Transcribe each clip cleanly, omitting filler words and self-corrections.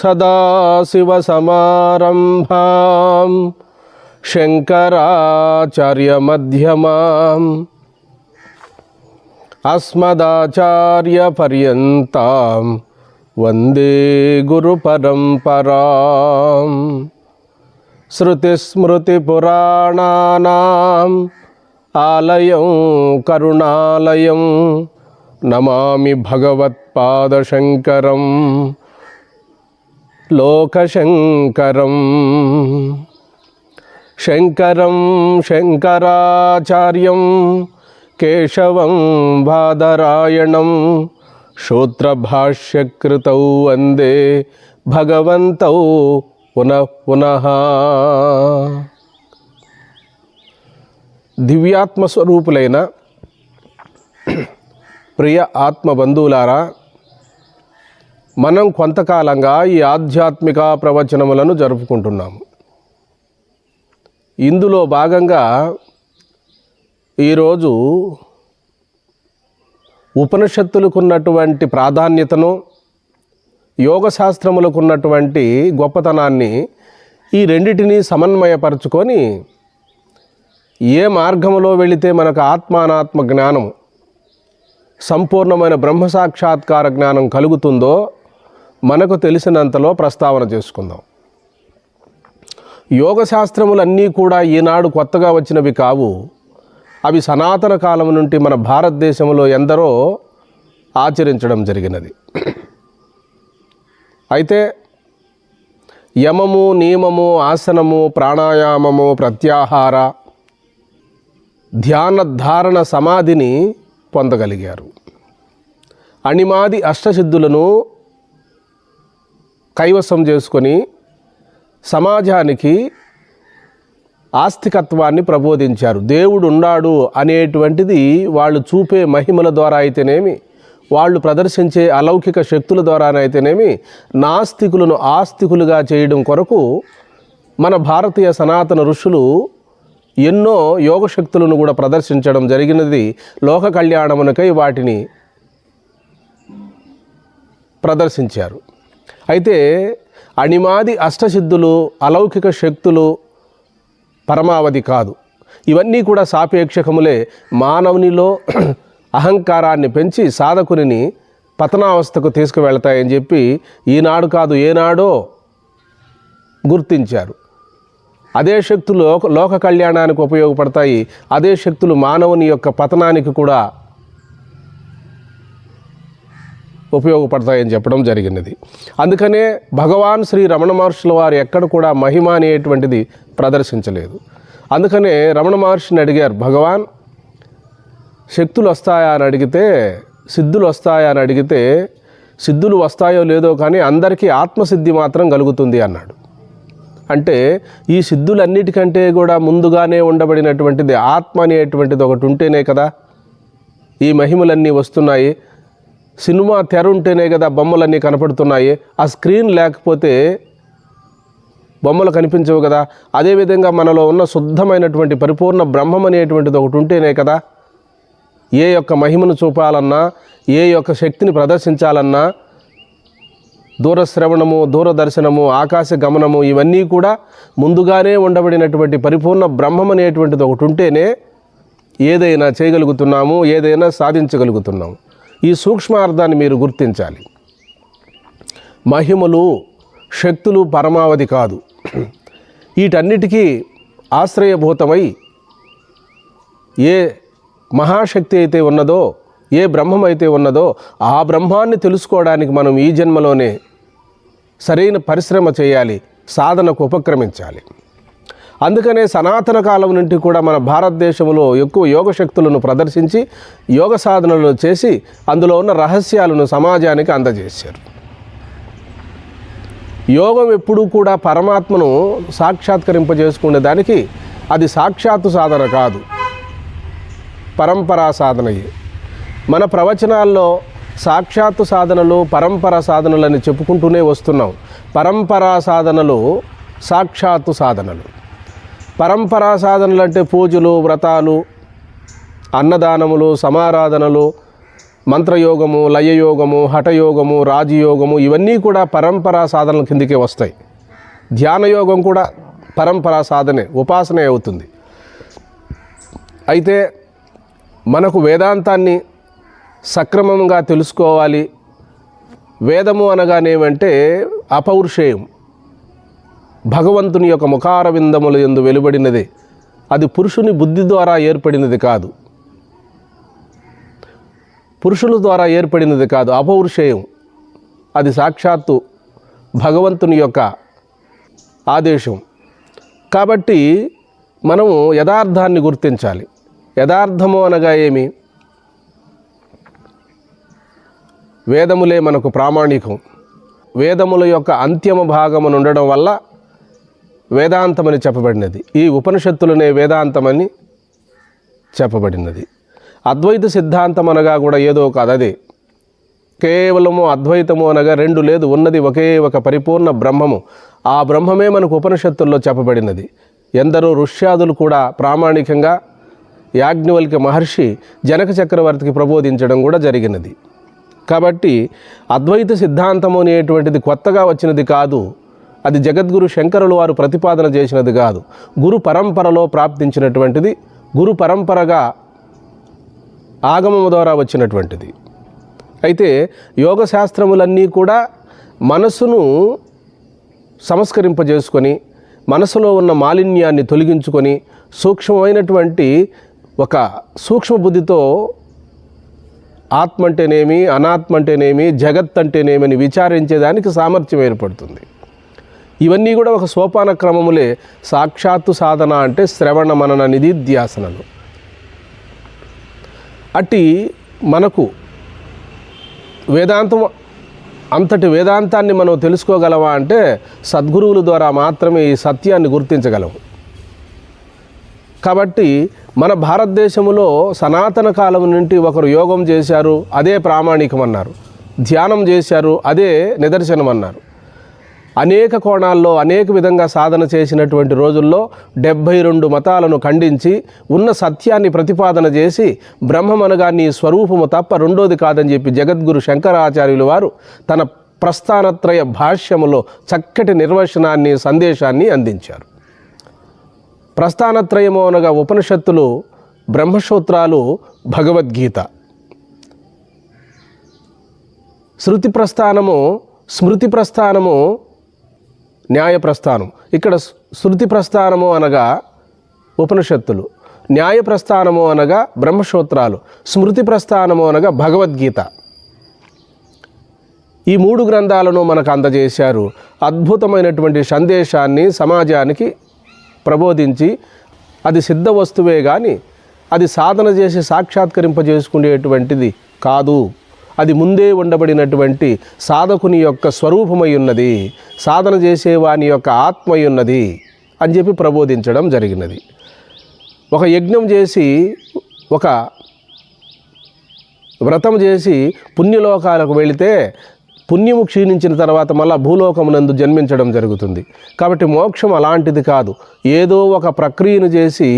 సదాశివసమారంభాం శంకరాచార్యమధ్యమాం అస్మదాచార్యపర్యంతాం వందే గురుపరంపరాం. శృతిస్మృతిపురాణానాం ఆలయం కరుణాలయం నమామి భగవత్పాదశంకరం లోకశంకరం. శంకరం శంకరాచార్యం కేశవం బాదరాయణం సూత్రభాష్యకృతౌ వందే భగవంతౌ పునః పునః. దివ్యాత్మస్వరూపులైన ప్రియ ఆత్మబంధువులారా, మనం కొంతకాలంగా ఈ ఆధ్యాత్మిక ప్రవచనములను జరుపుకుంటున్నాము. ఇందులో భాగంగా ఈరోజు ఉపనిషత్తులకు ఉన్నటువంటి ప్రాధాన్యతను, యోగశాస్త్రములకు ఉన్నటువంటి గొప్పతనాన్ని ఈ రెండిటిని సమన్వయపరచుకొని ఏ మార్గములో వెళితే మనకు ఆత్మానాత్మ జ్ఞానం, సంపూర్ణమైన బ్రహ్మసాక్షాత్కార జ్ఞానం కలుగుతుందో మనకు తెలిసినంతలో ప్రస్తావన చేసుకుందాం. యోగశాస్త్రములన్నీ కూడా ఈనాడు కొత్తగా వచ్చినవి కావు. అవి సనాతన కాలం నుండి మన భారతదేశంలో ఎందరో ఆచరించడం జరిగినది. అయితే యమము, నియమము, ఆసనము, ప్రాణాయామము, ప్రత్యాహార, ధ్యాన, ధారణ, సమాధిని పొందగలిగారు. అణిమాది అష్టసిద్ధులను కైవసం చేసుకొని సమాజానికి ఆస్తికత్వాన్ని ప్రబోధించారు. దేవుడు ఉన్నాడు అనేటువంటిది వాళ్ళు చూపే మహిమల ద్వారా అయితేనేమి, వాళ్ళు ప్రదర్శించే అలౌకిక శక్తుల ద్వారానైతేనేమి, నాస్తికులను ఆస్తికులుగా చేయడం కొరకు మన భారతీయ సనాతన ఋషులు ఎన్నో యోగశక్తులను కూడా ప్రదర్శించడం జరిగినది. లోక కళ్యాణమునకై వాటిని ప్రదర్శించారు. అయితే అణిమాది అష్టసిద్ధులు, అలౌకిక శక్తులు పరమావధి కాదు. ఇవన్నీ కూడా సాపేక్షకములే. మానవునిలో అహంకారాన్ని పెంచి సాధకుని పతనావస్థకు తీసుకువెళతాయని చెప్పి ఈనాడు కాదు ఏనాడో గుర్తించారు. అదే శక్తులు లోక కళ్యాణానికి ఉపయోగపడతాయి. అదే శక్తులు మానవుని యొక్క పతనానికి కూడా ఉపయోగపడతాయని చెప్పడం జరిగినది. అందుకనే భగవాన్ శ్రీ రమణ మహర్షుల వారు ఎక్కడ కూడా మహిమ అనేటువంటిది ప్రదర్శించలేదు. అందుకనే రమణ మహర్షిని అడిగారు, భగవాన్ శక్తులు వస్తాయా అని అడిగితే, సిద్ధులు వస్తాయా అని అడిగితే, సిద్ధులు వస్తాయో లేదో కానీ అందరికీ ఆత్మసిద్ధి మాత్రం కలుగుతుంది అన్నాడు. అంటే ఈ సిద్ధులన్నిటికంటే కూడా ముందుగానే ఉండబడినటువంటిది ఆత్మ అనేటువంటిది ఒకటి ఉంటేనే కదా ఈ మహిమలన్నీ వస్తున్నాయి. సినిమా తెర ఉంటేనే కదా బొమ్మలన్నీ కనపడుతున్నాయి. ఆ స్క్రీన్ లేకపోతే బొమ్మలు కనిపించవు కదా. అదేవిధంగా మనలో ఉన్న శుద్ధమైనటువంటి పరిపూర్ణ బ్రహ్మం అనేటువంటిది ఒకటి ఉంటేనే కదా ఏ యొక్క మహిమను చూపాలన్నా, ఏ యొక్క శక్తిని ప్రదర్శించాలన్నా, దూరశ్రవణము, దూరదర్శనము, ఆకాశ గమనము ఇవన్నీ కూడా ముందుగానే ఉండబడినటువంటి పరిపూర్ణ బ్రహ్మం అనేటువంటిది ఒకటి ఉంటేనే ఏదైనా చేయగలుగుతున్నాము, ఏదైనా సాధించగలుగుతున్నాము. ఈ సూక్ష్మార్థాన్ని మీరు గుర్తించాలి. మహిమలు, శక్తులు పరమావధి కాదు. వీటన్నిటికీ ఆశ్రయభూతమై ఏ మహాశక్తి అయితే ఉన్నదో, ఏ బ్రహ్మం అయితే ఉన్నదో ఆ బ్రహ్మాన్ని తెలుసుకోవడానికి మనం ఈ జన్మలోనే సరైన పరిశ్రమ చేయాలి, సాధనకు ఉపక్రమించాలి. అందుకనే సనాతన కాలం నుండి కూడా మన భారతదేశంలో ఎక్కువ యోగశక్తులను ప్రదర్శించి యోగ సాధనలు చేసి అందులో ఉన్న రహస్యాలను సమాజానికి అందజేశారు. యోగం ఎప్పుడూ కూడా పరమాత్మను సాక్షాత్కరింపజేసుకునే దానికి అది సాక్షాత్తు సాధన కాదు, పరంపరా సాధనయే. మన ప్రవచనాల్లో సాక్షాత్తు సాధనలు, పరంపరా సాధనలని చెప్పుకుంటూనే వస్తున్నాం. పరంపరా సాధనలు సాక్షాత్తు సాధనలు. పరంపరా సాధనలు అంటే పూజలు, వ్రతాలు, అన్నదానములు, సమారాధనలు, మంత్రయోగము, లయయోగము, హఠయోగము, రాజయోగము ఇవన్నీ కూడా పరంపరా సాధనల కిందికే వస్తాయి. ధ్యానయోగం కూడా పరంపరా సాధనే, ఉపాసనే అవుతుంది. అయితే మనకు వేదాంతాన్ని సక్రమంగా తెలుసుకోవాలి. వేదము అనగానేమంటే అపౌరుషేయం, భగవంతుని యొక్క ముఖార విందముల యందు వెలువడినదే. అది పురుషుని బుద్ధి ద్వారా ఏర్పడినది కాదు, పురుషుల ద్వారా ఏర్పడినది కాదు, అపౌరుషేయం. అది సాక్షాత్తు భగవంతుని యొక్క ఆదేశం. కాబట్టి మనము యథార్థాన్ని గుర్తించాలి. యథార్థము అనగా ఏమి? వేదములే మనకు ప్రామాణికం. వేదముల యొక్క అంత్యమ భాగమును ఉండడం వల్ల వేదాంతమని చెప్పబడినది. ఈ ఉపనిషత్తులనే వేదాంతమని చెప్పబడినది. అద్వైత సిద్ధాంతం అనగా కూడా ఏదో కాదు, అదే. కేవలము అద్వైతము అనగా రెండు లేదు, ఉన్నది ఒకే ఒక పరిపూర్ణ బ్రహ్మము. ఆ బ్రహ్మమే మనకు ఉపనిషత్తుల్లో చెప్పబడినది. ఎందరో ఋష్యాదులు కూడా ప్రామాణికంగా యాజ్ఞవల్క్య మహర్షి జనక చక్రవర్తికి ప్రబోధించడం కూడా జరిగినది. కాబట్టి అద్వైత సిద్ధాంతము అనేటువంటిది కొత్తగా వచ్చినది కాదు. అది జగద్గురు శంకరులు వారు ప్రతిపాదన చేసినది కాదు. గురు పరంపరలో ప్రాప్తించినటువంటిది, గురు పరంపరగా ఆగమము ద్వారా వచ్చినటువంటిది. అయితే యోగ శాస్త్రములన్నీ కూడా మనసును సంస్కరింపజేసుకొని, మనసులో ఉన్న మాలిన్యాన్ని తొలగించుకొని, సూక్ష్మమైనటువంటి ఒక సూక్ష్మ బుద్ధితో ఆత్మ అంటేనేమి, అనాత్మ అంటేనేమి, జగత్ అంటేనేమని విచారించేదానికి సామర్థ్యం ఏర్పడుతుంది. ఇవన్నీ కూడా ఒక సోపాన క్రమములే. సాక్షాత్తు సాధన అంటే శ్రవణ మనన నిధిధ్యాసనలు. అట్టి మనకు వేదాంతం, అంతటి వేదాంతాన్ని మనం తెలుసుకోగలమా అంటే సద్గురువుల ద్వారా మాత్రమే ఈ సత్యాన్ని గుర్తించగలము. కాబట్టి మన భారతదేశంలో సనాతన కాలం నుండి ఒకరు యోగం చేశారు, అదే ప్రామాణికం అన్నారు. ధ్యానం చేశారు, అదే నిదర్శనం అన్నారు. అనేక కోణాల్లో అనేక విధంగా సాధన చేసినటువంటి రోజుల్లో 72 మతాలను ఖండించి ఉన్న సత్యాన్ని ప్రతిపాదన చేసి బ్రహ్మమనగా నీ స్వరూపము తప్ప రెండోది కాదని చెప్పి జగద్గురు శంకరాచార్యులు వారు తన ప్రస్థానత్రయ భాష్యములో చక్కటి నిర్వచనాన్ని, సందేశాన్ని అందించారు. ప్రస్థానత్రయము అనగా ఉపనిషత్తులు, బ్రహ్మసూత్రాలు, భగవద్గీత. శృతి ప్రస్థానము, స్మృతి ప్రస్థానము, న్యాయ ప్రస్థానం. ఇక్కడ శృతి ప్రస్థానము అనగా ఉపనిషత్తులు, న్యాయ ప్రస్థానము అనగా బ్రహ్మసూత్రాలు, స్మృతి ప్రస్థానము అనగా భగవద్గీత. ఈ 3 గ్రంథాలను మనకు అందజేశారు. అద్భుతమైనటువంటి సందేశాన్ని సమాజానికి ప్రబోధించి, అది సిద్ధ వస్తువే కానీ అది సాధన చేసి సాక్షాత్కరింపజేసుకునేటువంటిది కాదు. అది ముందే ఉండబడినటువంటి సాధకుని యొక్క స్వరూపమై ఉన్నది, సాధన చేసేవాని యొక్క ఆత్మై ఉన్నది అని చెప్పి ప్రబోధించడం జరిగినది. ఒక యజ్ఞం చేసి, ఒక వ్రతం చేసి పుణ్యలోకాలకు వెళితే పుణ్యము క్షీణించిన తర్వాత మళ్ళా భూలోకమునందు జన్మించడం జరుగుతుంది. కాబట్టి మోక్షం అలాంటిది కాదు, ఏదో ఒక ప్రక్రియను చేసి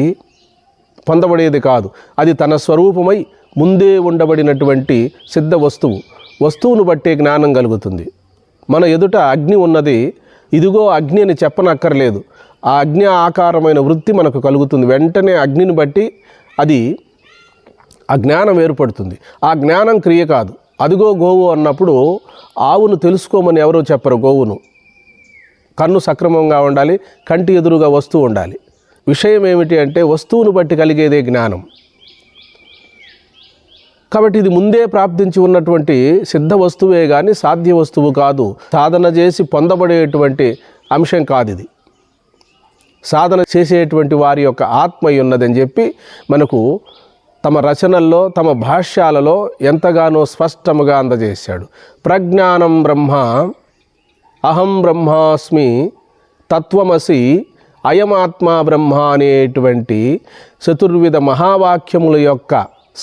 పొందబడేది కాదు. అది తన స్వరూపమై ముందే ఉండబడినటువంటి సిద్ధ వస్తువును బట్టే జ్ఞానం కలుగుతుంది. మన ఎదుట అగ్ని ఉన్నది, ఇదిగో అగ్ని అని చెప్పనక్కర్లేదు. ఆ అగ్ని ఆకారమైన వృత్తి మనకు కలుగుతుంది. వెంటనే అగ్నిని బట్టి అది ఆ జ్ఞానం ఏర్పడుతుంది. ఆ జ్ఞానం క్రియ కాదు. అదిగో గోవు అన్నప్పుడు ఆవును తెలుసుకోమని ఎవరో చెప్పరు. గోవును కన్ను సక్రమంగా ఉండాలి, కంటి ఎదురుగా వస్తువు ఉండాలి. విషయం ఏమిటి అంటే వస్తువును బట్టి కలిగేదే జ్ఞానం. కాబట్టి ఇది ముందే ప్రాప్తించి ఉన్నటువంటి సిద్ధ వస్తువే కానీ సాధ్య వస్తువు కాదు. సాధన చేసి పొందబడేటువంటి అంశం కాదు ఇది. సాధన చేసేటువంటి వారి యొక్క ఆత్మ ఉన్నదని చెప్పి మనకు తమ రచనల్లో, తమ భాష్యాలలో ఎంతగానో స్పష్టముగా అందజేశాడు. ప్రజ్ఞానం బ్రహ్మ, అహం బ్రహ్మాస్మి, తత్వమసి, అయమాత్మా బ్రహ్మ అనేటువంటి చతుర్విధ మహావాక్యముల యొక్క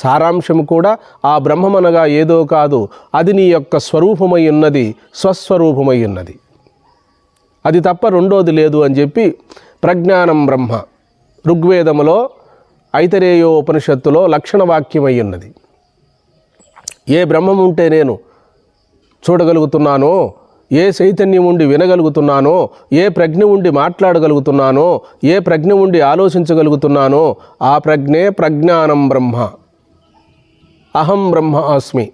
సారాంశము కూడా ఆ బ్రహ్మమనగా ఏదో కాదు, అది నీ యొక్క స్వరూపమై ఉన్నది, స్వస్వరూపమై ఉన్నది, అది తప్ప రెండోది లేదు అని చెప్పి ప్రజ్ఞానం బ్రహ్మ ఋగ్వేదములో ఐతరేయో ఉపనిషత్తులో లక్షణ వాక్యమై ఉన్నది. ఏ బ్రహ్మం ఉంటే నేను చూడగలుగుతున్నానో, ఏ చైతన్యం ఉండి వినగలుగుతున్నానో, ఏ ప్రజ్ఞ ఉండి మాట్లాడగలుగుతున్నానో, ఏ ప్రజ్ఞ ఉండి ఆలోచించగలుగుతున్నానో ఆ ప్రజ్ఞే ప్రజ్ఞానం బ్రహ్మ. అహం బ్రహ్మ అస్మి.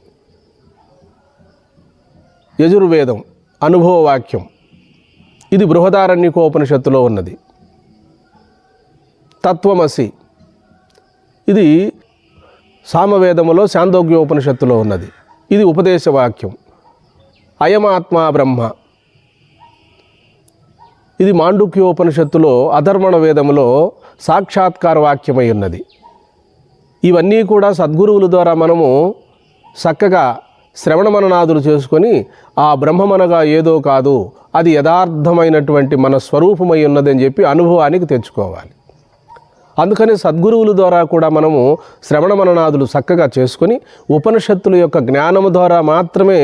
యజుర్వేదం అనుభవవాక్యం. ఇది బృహదారణ్యకోపనిషత్తులో ఉన్నది. తత్వమసి ఇది సామవేదములో చాందోగ్యోపనిషత్తులో ఉన్నది. ఇది ఉపదేశవాక్యం. అయమాత్మా బ్రహ్మ ఇది మాండుక్యోపనిషత్తులో అధర్వణ వేదములో సాక్షాత్కార వాక్యమై ఉన్నది. ఇవన్నీ కూడా సద్గురువుల ద్వారా మనము చక్కగా శ్రవణ మననాదులు చేసుకొని ఆ బ్రహ్మమనగా ఏదో కాదు, అది యథార్థమైనటువంటి మన స్వరూపమై ఉన్నదని చెప్పి అనుభవానికి తెచ్చుకోవాలి. అందుకని సద్గురువుల ద్వారా కూడా మనము శ్రవణ మననాదులు చక్కగా చేసుకొని ఉపనిషత్తుల యొక్క జ్ఞానము ద్వారా మాత్రమే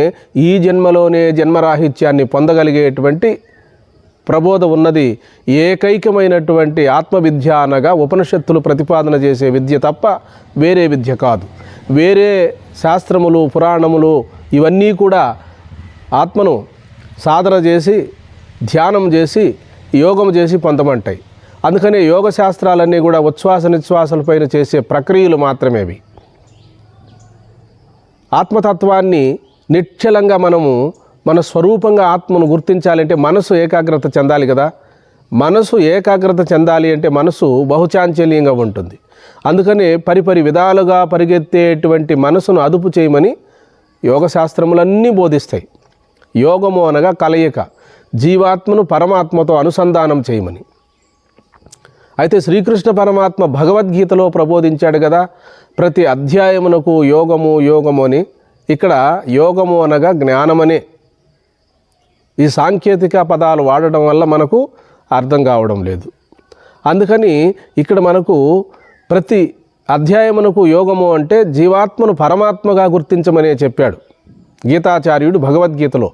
ఈ జన్మలోనే జన్మరాహిత్యాన్ని పొందగలిగేటువంటి ప్రబోధ ఉన్నది. ఏకైకమైనటువంటి ఆత్మవిద్య అనగా ఉపనిషత్తులు ప్రతిపాదన చేసే విద్య తప్ప వేరే విద్య కాదు. వేరే శాస్త్రములు పురాణములు ఇవన్నీ కూడా ఆత్మను సాధన చేసి ధ్యానం చేసి యోగం చేసి పొందమంటాయి. అందుకనే యోగ శాస్త్రాలన్నీ కూడా ఉచ్ఛ్వాస నిశ్వాసలపైన చేసే ప్రక్రియలు మాత్రమేవి. ఆత్మతత్వాన్ని నిశ్చలంగా మనము మన స్వరూపంగా ఆత్మను గుర్తించాలంటే మనసు ఏకాగ్రత చెందాలి కదా. మనసు ఏకాగ్రత చెందాలి అంటే మనసు బహుచాంచల్యంగా ఉంటుంది. అందుకనే పరిపరి విధాలుగా పరిగెత్తేటువంటి మనసును అదుపు చేయమని యోగశాస్త్రములన్నీ బోధిస్తాయి. యోగము అనగా కలయిక, జీవాత్మను పరమాత్మతో అనుసంధానం చేయమని. అయితే శ్రీకృష్ణ పరమాత్మ భగవద్గీతలో ప్రబోధించాడు కదా, ప్రతి అధ్యాయమునకు యోగము యోగము అని. ఇక్కడ యోగము అనగా జ్ఞానమనే. ఈ సాంకేతిక పదాలు వాడడం వల్ల మనకు అర్థం కావడం లేదు. అందుకని ఇక్కడ మనకు ప్రతి అధ్యాయమునకు యోగము అంటే జీవాత్మను పరమాత్మగా గుర్తించమనే చెప్పాడు గీతాచార్యుడు భగవద్గీతలో.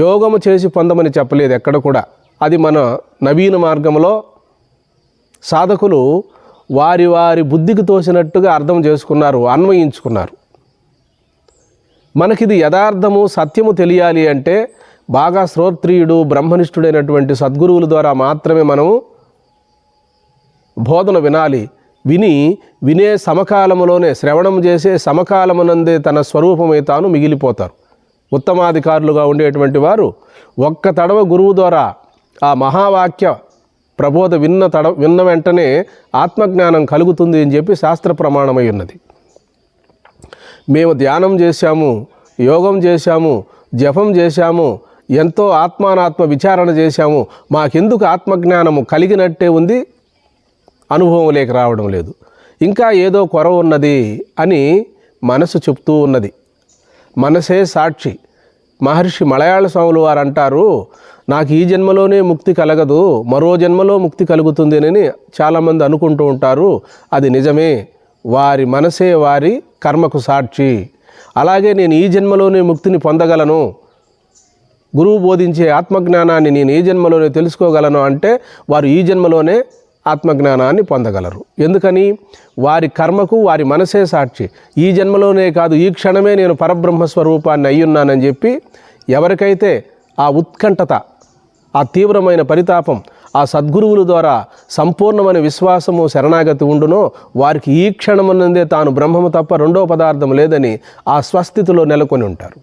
యోగము చేసి పొందమని చెప్పలేదు ఎక్కడ కూడా. అది మన నవీన మార్గంలో సాధకులు వారి వారి బుద్ధికి తోసినట్టుగా అర్థం చేసుకున్నారు, అన్వయించుకున్నారు. మనకిది యథార్థము సత్యము తెలియాలి అంటే బాగా శ్రోత్రియుడు బ్రహ్మనిష్ఠుడైనటువంటి సద్గురువుల ద్వారా మాత్రమే మనము బోధన వినాలి. వినే సమకాలములోనే శ్రవణం చేసే సమకాలమునందే తన స్వరూపమై తాను మిగిలిపోతారు. ఉత్తమాధికారులుగా ఉండేటువంటి వారు ఒక్క తడవ గురువు ద్వారా ఆ మహావాక్య ప్రబోధ విన్న వెంటనే ఆత్మజ్ఞానం కలుగుతుంది అని చెప్పి శాస్త్ర ప్రమాణమై ఉన్నది. మేము ధ్యానం చేశాము, యోగం చేశాము, జపం చేశాము, ఎంతో ఆత్మానాత్మ విచారణ చేశాము, మాకెందుకు ఆత్మజ్ఞానము కలిగినట్టే ఉంది, అనుభవం లేక రావడం లేదు, ఇంకా ఏదో కొరవ ఉన్నది అని మనసు చెప్తూ ఉన్నది. మనసే సాక్షి. మహర్షి మలయాళ స్వాములు వారు అంటారు, నాకు ఈ జన్మలోనే ముక్తి కలగదు, మరో జన్మలో ముక్తి కలుగుతుంది అని చాలామంది అనుకుంటూ ఉంటారు. అది నిజమే. వారి మనసే వారి కర్మకు సాక్షి. అలాగే నేను ఈ జన్మలోనే ముక్తిని పొందగలను, గురువు బోధించే ఆత్మజ్ఞానాన్ని నేను ఈ జన్మలోనే తెలుసుకోగలను అంటే వారు ఈ జన్మలోనే ఆత్మజ్ఞానాన్ని పొందగలరు. ఎందుకని? వారి కర్మకు వారి మనసే సాక్షి. ఈ జన్మలోనే కాదు, ఈ క్షణమే నేను పరబ్రహ్మ స్వరూపాన్ని అయ్యున్నానని చెప్పి ఎవరికైతే ఆ ఉత్కంఠత, ఆ తీవ్రమైన పరితాపం ఆ సద్గురువుల ద్వారా సంపూర్ణమైన విశ్వాసము శరణాగతి ఉండునో వారికి ఈ క్షణమునందే తాను బ్రహ్మము తప్ప రెండో పదార్థం లేదని ఆ స్వస్థితిలో నెలకొని ఉంటారు.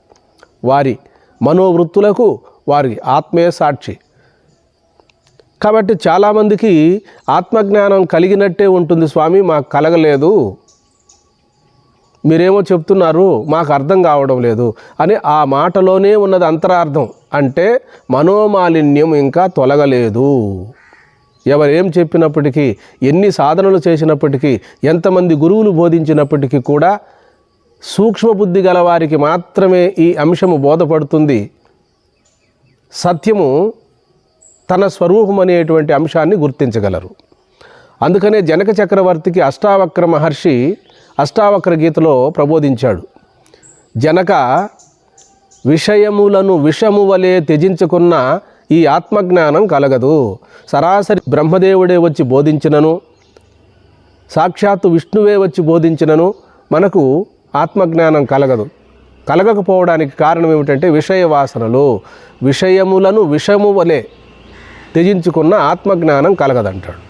వారి మనోవృత్తులకు వారి ఆత్మే సాక్షి. కాబట్టి చాలామందికి ఆత్మజ్ఞానం కలిగినట్టే ఉంటుంది, స్వామి మాకు కలగలేదు, మీరేమో చెప్తున్నారు మాకు అర్థం కావడం లేదు అని ఆ మాటలోనే ఉన్నది అంతరార్థం. అంటే మనోమాలిన్యం ఇంకా తొలగలేదు. ఎవరేం చెప్పినప్పటికీ, ఎన్ని సాధనలు చేసినప్పటికీ, ఎంతమంది గురువులు బోధించినప్పటికీ కూడా సూక్ష్మబుద్ధి గల వారికి మాత్రమే ఈ అంశము బోధపడుతుంది. సత్యము తన స్వరూపం అనేటువంటి అంశాన్ని గుర్తించగలరు. అందుకనే జనక చక్రవర్తికి అష్టావక్ర మహర్షి అష్టావక్ర గీతలో ప్రబోధించాడు. జనక, విషయములను విషము వలె త్యజించుకున్న ఈ ఆత్మజ్ఞానం కలగదు. సరాసరి బ్రహ్మదేవుడే వచ్చి బోధించినను, సాక్షాత్తు విష్ణువే వచ్చి బోధించినను మనకు ఆత్మజ్ఞానం కలగదు. కలగకపోవడానికి కారణం ఏమిటంటే విషయ వాసనలు. విషయములను విషము వలె త్యజించుకున్న ఆత్మజ్ఞానం కలగదంటాడు.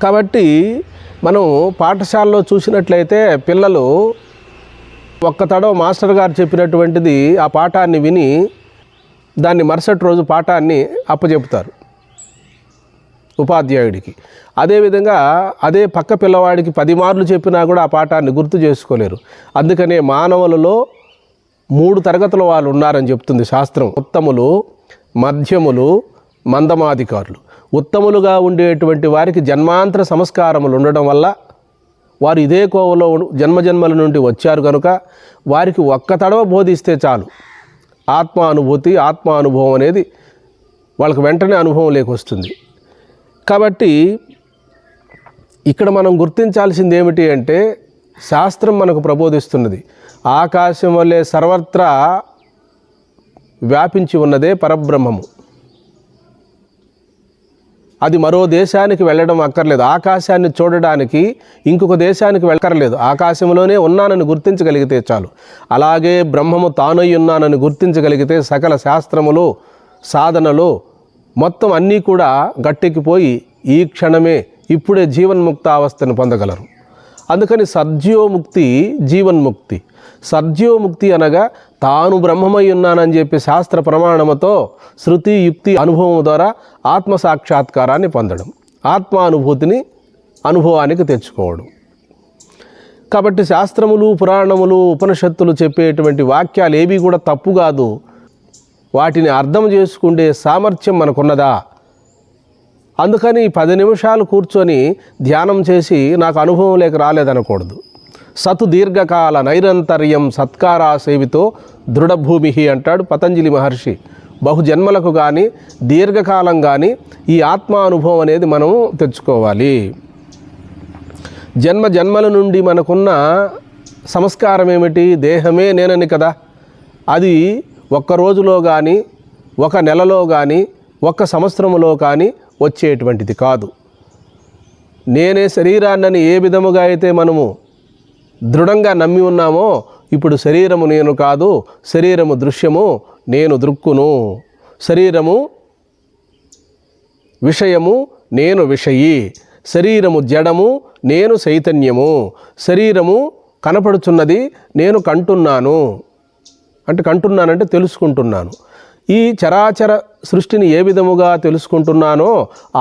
కాబట్టి మనం పాఠశాలలో చూసినట్లయితే పిల్లలు ఒక్క తడవ మాస్టర్ గారు చెప్పినటువంటిది ఆ పాఠాన్ని విని దాన్ని మరుసటి రోజు పాఠాన్ని అప్పచెపుతారు ఉపాధ్యాయుడికి. అదేవిధంగా అదే పక్క పిల్లవాడికి 10 మార్లు చెప్పినా కూడా ఆ పాఠాన్ని గుర్తు చేసుకోలేరు. అందుకనే మానవులలో 3 తరగతుల వాళ్ళు ఉన్నారని చెప్తుంది శాస్త్రం. ఉత్తములు, మధ్యములు, మందమాధికారులు. ఉత్తములుగా ఉండేటువంటి వారికి జన్మాంతర సంస్కారములు ఉండడం వల్ల వారు ఇదే కోవలో జన్మజన్మల నుండి వచ్చారు కనుక వారికి ఒక్క తడవ బోధిస్తే చాలు ఆత్మానుభూతి, ఆత్మానుభవం అనేది వాళ్ళకి వెంటనే అనుభవం లేకొస్తుంది. కాబట్టి ఇక్కడ మనం గుర్తించాల్సింది ఏమిటి అంటే శాస్త్రం మనకు ప్రబోధిస్తున్నది ఆకాశం వల్లే సర్వత్రా వ్యాపించి ఉన్నదే పరబ్రహ్మము. అది మరో దేశానికి వెళ్ళడం అక్కర్లేదు. ఆకాశాన్ని చూడడానికి ఇంకొక దేశానికి వెళ్ళక్కర్లేదు. ఆకాశంలోనే ఉన్నానని గుర్తించగలిగితే చాలు. అలాగే బ్రహ్మము తానై ఉన్నానని గుర్తించగలిగితే సకల శాస్త్రములు, సాధనలు మొత్తం అన్నీ కూడా గట్టెక్కిపోయి ఈ క్షణమే ఇప్పుడే జీవన్ముక్తావస్థను పొందగలరు. అందుకని సర్జ్యోముక్తి, జీవన్ముక్తి. సర్జ్యోముక్తి అనగా తాను బ్రహ్మమై ఉన్నానని చెప్పి శాస్త్ర ప్రమాణముతో శృతి, యుక్తి, అనుభవం ద్వారా ఆత్మసాక్షాత్కారాన్ని పొందడం, ఆత్మానుభూతిని అనుభవానికి తెచ్చుకోవడం. కాబట్టి శాస్త్రములు, పురాణములు, ఉపనిషత్తులు చెప్పేటువంటి వాక్యాలు ఏవి కూడా తప్పు కాదు. వాటిని అర్థం చేసుకుంటే సామర్థ్యం మనకున్నదా? అందుకని 10 నిమిషాలు కూర్చొని ధ్యానం చేసి నాకు అనుభవం లేక రాలేదనకూడదు. సతు దీర్ఘకాల నైరంతర్యం సత్కారా సేవితో దృఢభూమి అంటాడు పతంజలి మహర్షి. బహుజన్మలకు కానీ దీర్ఘకాలం కానీ ఈ ఆత్మానుభవం అనేది మనం తెచ్చుకోవాలి. జన్మ జన్మల నుండి మనకున్న సంస్కారం ఏమిటి? దేహమే నేనని కదా. అది ఒక్క రోజులో కానీ, ఒక నెలలో కానీ, ఒక్క సంవత్సరంలో కానీ వచ్చేటువంటిది కాదు. నేనే శరీరాన్నని ఏ విధముగా అయితే మనము దృఢంగా నమ్మి ఉన్నామో ఇప్పుడు శరీరము నేను కాదు, శరీరము దృశ్యము, నేను దృక్కును. శరీరము విషయము, నేను విషయి. శరీరము జడము, నేను చైతన్యము. శరీరము కనపడుచున్నది, నేను కంటున్నాను. అంటే కంటున్నానంటే తెలుసుకుంటున్నాను. ఈ చరాచర సృష్టిని ఏ విధముగా తెలుసుకుంటున్నానో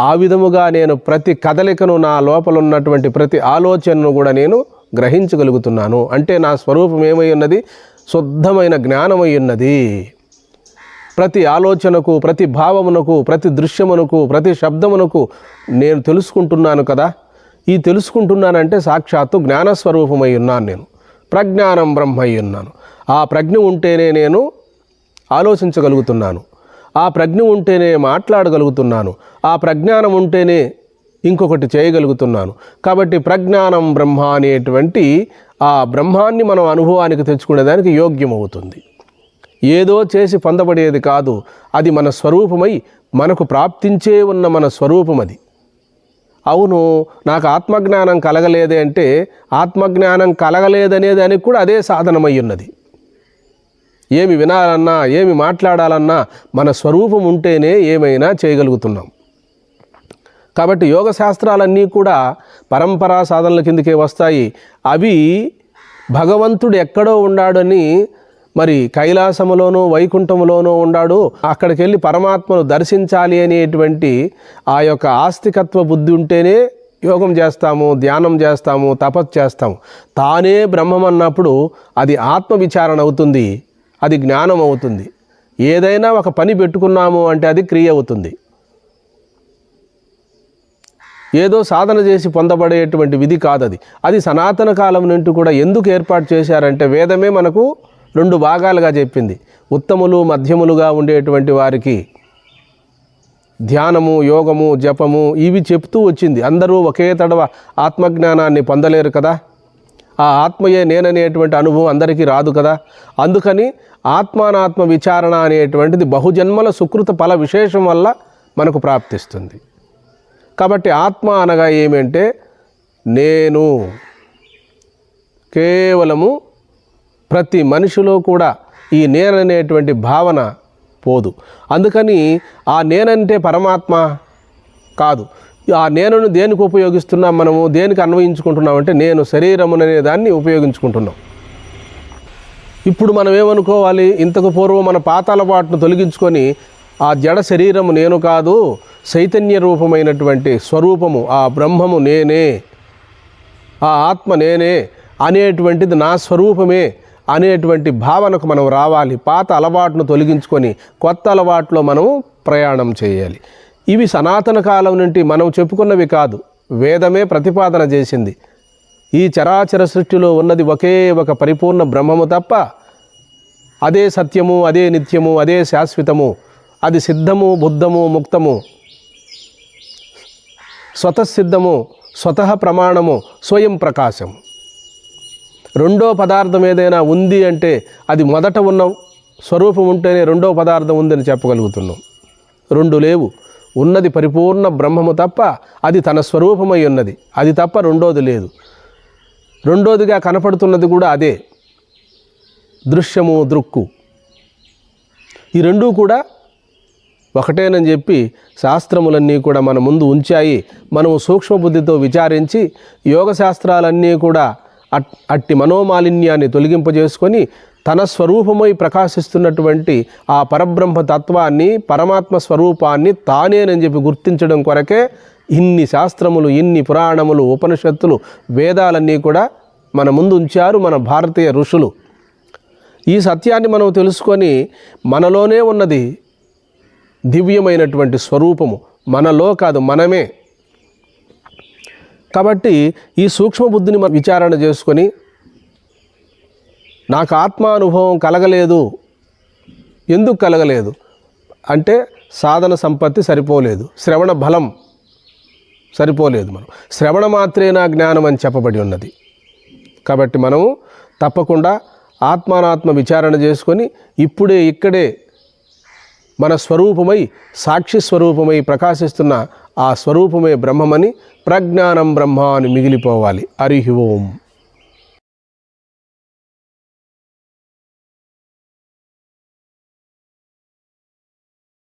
ఆ విధముగా నేను ప్రతి కదలికను, నా లోపల ఉన్నటువంటి ప్రతి ఆలోచనను కూడా నేను గ్రహించగలుగుతున్నాను. అంటే నా స్వరూపం ఏమై ఉన్నది? శుద్ధమైన జ్ఞానమై ఉన్నది. ప్రతి ఆలోచనకు, ప్రతి భావమునకు, ప్రతి దృశ్యమునకు, ప్రతి శబ్దమునకు నేను తెలుసుకుంటున్నాను కదా. ఈ తెలుసుకుంటున్నానంటే సాక్షాత్తు జ్ఞానస్వరూపమై ఉన్నాను. నేను ప్రజ్ఞానం బ్రహ్మై ఉన్నాను. ఆ ప్రజ్ఞ ఉంటేనే నేను ఆలోచించగలుగుతున్నాను. ఆ ప్రజ్ఞ ఉంటేనే మాట్లాడగలుగుతున్నాను. ఆ ప్రజ్ఞానం ఉంటేనే ఇంకొకటి చేయగలుగుతున్నాను. కాబట్టి ప్రజ్ఞానం బ్రహ్మ అనేటువంటి ఆ బ్రహ్మాన్ని మనం అనుభవానికి తెచ్చుకునేదానికి యోగ్యమవుతుంది. ఏదో చేసి పొందబడేది కాదు. అది మన స్వరూపమై మనకు ప్రాప్తించే ఉన్న మన స్వరూపం అది. అవును, నాకు ఆత్మజ్ఞానం కలగలేదే అంటే ఆత్మజ్ఞానం కలగలేదనే దానికి కూడా అదే సాధనమై ఉన్నది. ఏమి వినాలన్నా, ఏమి మాట్లాడాలన్నా మన స్వరూపం ఉంటేనే ఏమైనా చేయగలుగుతున్నాం. కాబట్టి యోగ శాస్త్రాలన్నీ కూడా పరంపరా సాధనల కిందకే వస్తాయి. అవి భగవంతుడు ఎక్కడో ఉన్నాడని, మరి కైలాసములోనూ వైకుంఠములోనూ ఉన్నాడు, అక్కడికి వెళ్ళి పరమాత్మను దర్శించాలి అనేటువంటి ఆ యొక్క ఆస్తికత్వ బుద్ధి ఉంటేనే యోగం చేస్తాము, ధ్యానం చేస్తాము, తపస్సు చేస్తాము. తానే బ్రహ్మం అన్నప్పుడు అది ఆత్మ విచారణ అవుతుంది, అది జ్ఞానం అవుతుంది. ఏదైనా ఒక పని పెట్టుకున్నాము అంటే అది క్రియ అవుతుంది. ఏదో సాధన చేసి పొందబడేటువంటి విధి కాదది. అది సనాతన కాలం నుండి కూడా ఎందుకు ఏర్పాటు చేశారంటే వేదమే మనకు 2 భాగాలుగా చెప్పింది. ఉత్తములు, మధ్యములుగా ఉండేటువంటి వారికి ధ్యానము, యోగము, జపము ఇవి చెప్తూ వచ్చింది. అందరూ ఒకే తడవ ఆత్మజ్ఞానాన్ని పొందలేరు కదా. ఆ ఆత్మయే నేననేటువంటి అనుభవం అందరికీ రాదు కదా. అందుకని ఆత్మానాత్మ విచారణ అనేటువంటిది బహుజన్మల సుకృత ఫల విశేషం వల్ల మనకు ప్రాప్తిస్తుంది. కాబట్టి ఆత్మ అనగా ఏమంటే నేను కేవలము ప్రతి మనిషిలో కూడా ఈ నేననేటువంటి భావన పోదు. అందుకని ఆ నేనంటే పరమాత్మ కాదు. ఆ నేనును దేనికి ఉపయోగిస్తున్నాం, మనము దేనికి అన్వయించుకుంటున్నామంటే నేను శరీరముననే దాన్ని ఉపయోగించుకుంటున్నాం. ఇప్పుడు మనం ఏమనుకోవాలి, ఇంతకు పూర్వం మన పాత అలవాటును తొలగించుకొని ఆ జడ శరీరము నేను కాదు, చైతన్య రూపమైనటువంటి స్వరూపము ఆ బ్రహ్మము నేనే, ఆ ఆత్మ నేనే అనేటువంటిది నా స్వరూపమే అనేటువంటి భావనకు మనం రావాలి. పాత అలవాటును తొలగించుకొని కొత్త అలవాటులో మనము ప్రయాణం చేయాలి. ఇవి సనాతన కాలం నుండి మనం చెప్పుకున్నవి కాదు, వేదమే ప్రతిపాదన చేసింది. ఈ చరాచర సృష్టిలో ఉన్నది ఒకే ఒక పరిపూర్ణ బ్రహ్మము తప్ప అదే సత్యము, అదే నిత్యము, అదే శాశ్వతము, అది సిద్ధము, బుద్ధము, ముక్తము, స్వతసిద్ధము, స్వతః ప్రమాణము, స్వయం ప్రకాశము. రెండో పదార్థం ఏదైనా ఉంది అంటే అది మొదట ఉన్న స్వరూపం ఉంటేనే రెండో పదార్థం ఉందని చెప్పగలుగుతున్నాం. రెండు లేవు, ఉన్నది పరిపూర్ణ బ్రహ్మము తప్ప అది తన స్వరూపమై ఉన్నది, అది తప్ప రెండోది లేదు. రెండోదిగా కనపడుతున్నది కూడా అదే, దృశ్యము, దృక్కు. ఈ రెండూ కూడా ఒకటేనని చెప్పి శాస్త్రములన్నీ కూడా మన ముందు ఉంచాయి. మనము సూక్ష్మబుద్ధితో విచారించి యోగ శాస్త్రాలన్నీ కూడా అట్టి మనోమాలిన్యాన్ని తొలగింపజేసుకొని తన స్వరూపమై ప్రకాశిస్తున్నటువంటి ఆ పరబ్రహ్మ తత్వాన్ని, పరమాత్మ స్వరూపాన్ని తానేనని చెప్పి గుర్తించడం కొరకే ఇన్ని శాస్త్రములు, ఇన్ని పురాణములు, ఉపనిషత్తులు, వేదాలన్నీ కూడా మన ముందు ఉంచారు మన భారతీయ ఋషులు. ఈ సత్యాన్ని మనం తెలుసుకొని మనలోనే ఉన్నది దివ్యమైనటువంటి స్వరూపము, మనలో కాదు మనమే. కాబట్టి ఈ సూక్ష్మబుద్ధిని మనం విచారణ చేసుకొని నాకు ఆత్మానుభవం కలగలేదు, ఎందుకు కలగలేదు అంటే సాధన సంపత్తి సరిపోలేదు, శ్రవణ బలం సరిపోలేదు. మనం శ్రవణ మాత్రేనా జ్ఞానం అని చెప్పబడి ఉన్నది. కాబట్టి మనము తప్పకుండా ఆత్మానాత్మ విచారణ చేసుకొని ఇప్పుడే ఇక్కడే మన స్వరూపమై, సాక్షి స్వరూపమై ప్రకాశిస్తున్న ఆ స్వరూపమే బ్రహ్మమని, ప్రజ్ఞానం బ్రహ్మ అని మిగిలిపోవాలి. హరి ఓం.